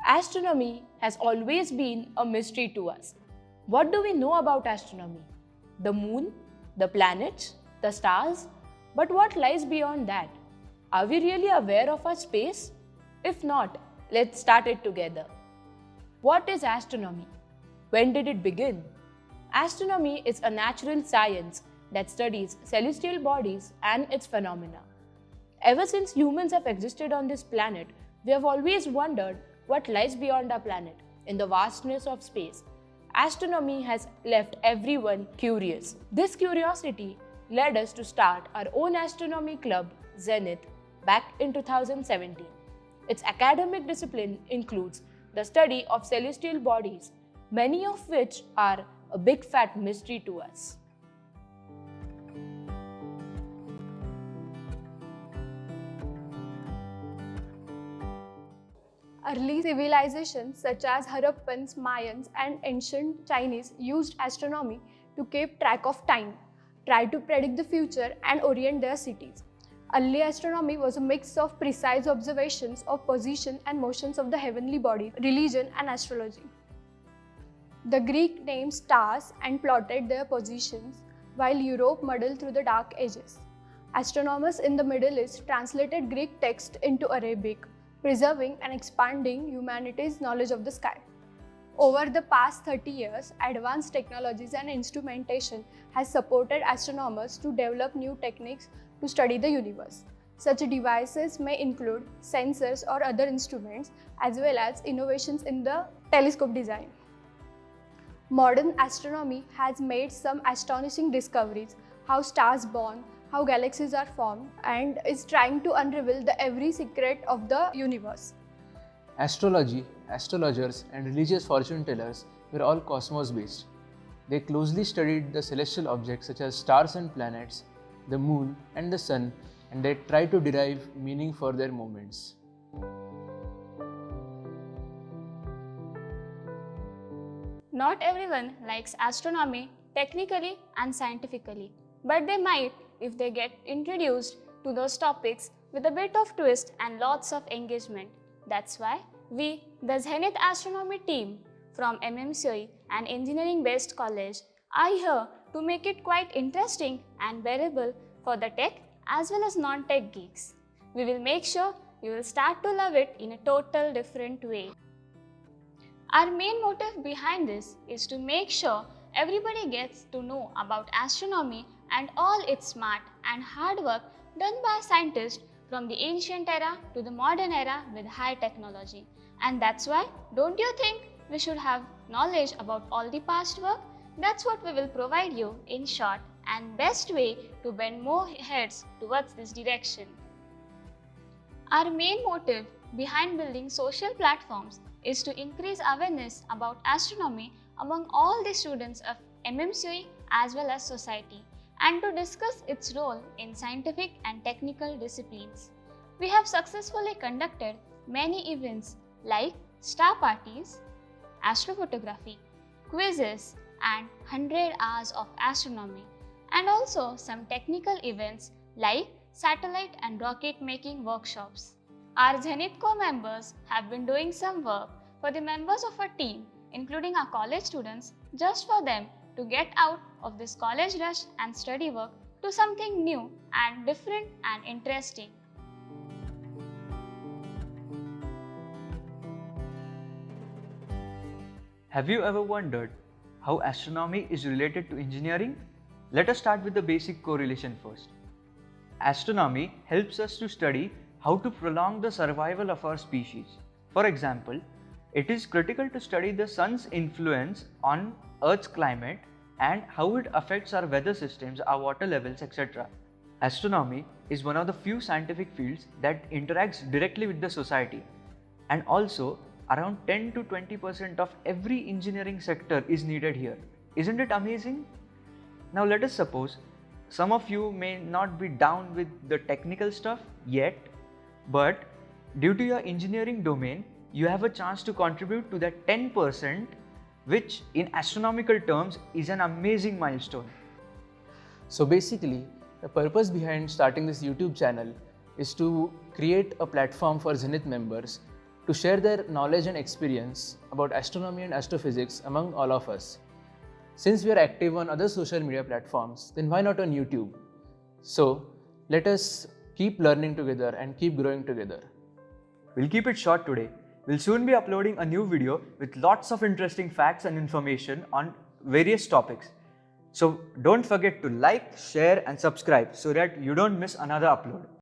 Astronomy has always been a mystery to us. What do we know about astronomy? The moon, the planets, the stars? But what lies beyond that? Are we really aware of our space? If not, let's start it together. What is astronomy? When did it begin? Astronomy is a natural science that studies celestial bodies and its phenomena. Ever since humans have existed on this planet, we have always wondered what lies beyond our planet, in the vastness of space. Astronomy has left everyone curious. This curiosity led us to start our own astronomy club, Zenith, back in 2017. Its academic discipline includes the study of celestial bodies, many of which are a big fat mystery to us. Early civilizations such as Harappans, Mayans, and ancient Chinese used astronomy to keep track of time, try to predict the future, and orient their cities. Early astronomy was a mix of precise observations of position and motions of the heavenly bodies, religion, and astrology. The Greek named stars and plotted their positions, while Europe muddled through the Dark Ages. Astronomers in the Middle East translated Greek text into Arabic, preserving and expanding humanity's knowledge of the sky. Over the past 30 years, advanced technologies and instrumentation has supported astronomers to develop new techniques to study the universe. Such devices may include sensors or other instruments, as well as innovations in the telescope design. Modern astronomy has made some astonishing discoveries: how stars born, how galaxies are formed, and is trying to unravel the every secret of the universe. Astrology, astrologers, and religious fortune tellers were all cosmos based. They closely studied the celestial objects such as stars and planets, the moon and the sun, and they tried to derive meaning for their movements. Not everyone likes astronomy technically and scientifically, but they might if they get introduced to those topics with a bit of twist and lots of engagement. That's why we, the Zenith Astronomy team from MMCOE, an engineering-based college, are here to make it quite interesting and bearable for the tech as well as non-tech geeks. We will make sure you will start to love it in a total different way. Our main motive behind this is to make sure everybody gets to know about astronomy and all its smart and hard work done by scientists from the ancient era to the modern era with high technology. And that's why, don't you think we should have knowledge about all the past work? That's what we will provide you in short and best way to bend more heads towards this direction. Our main motive behind building social platforms is to increase awareness about astronomy among all the students of MMCOE as well as society, and to discuss its role in scientific and technical disciplines. We have successfully conducted many events like star parties, astrophotography, quizzes, and 100 hours of astronomy, and also some technical events like satellite and rocket making workshops. Our Zenith Co members have been doing some work for the members of our team, including our college students, just for them to get out of this college rush and study work to something new and different and interesting. Have you ever wondered how astronomy is related to engineering? Let us start with the basic correlation first. Astronomy helps us to study how to prolong the survival of our species. For example, it is critical to study the sun's influence on Earth's climate and how it affects our weather systems, our water levels, etc. Astronomy is one of the few scientific fields that interacts directly with the society, and also around 10 to 20% of every engineering sector is needed here. Isn't it amazing? Now let us suppose some of you may not be down with the technical stuff yet, but due to your engineering domain, you have a chance to contribute to that 10%, which in astronomical terms is an amazing milestone. So basically, the purpose behind starting this YouTube channel is to create a platform for Zenith members to share their knowledge and experience about astronomy and astrophysics among all of us. Since we are active on other social media platforms, then why not on YouTube? So, let us keep learning together and keep growing together. We'll keep it short today. We'll soon be uploading a new video with lots of interesting facts and information on various topics. So don't forget to like, share and subscribe so that you don't miss another upload.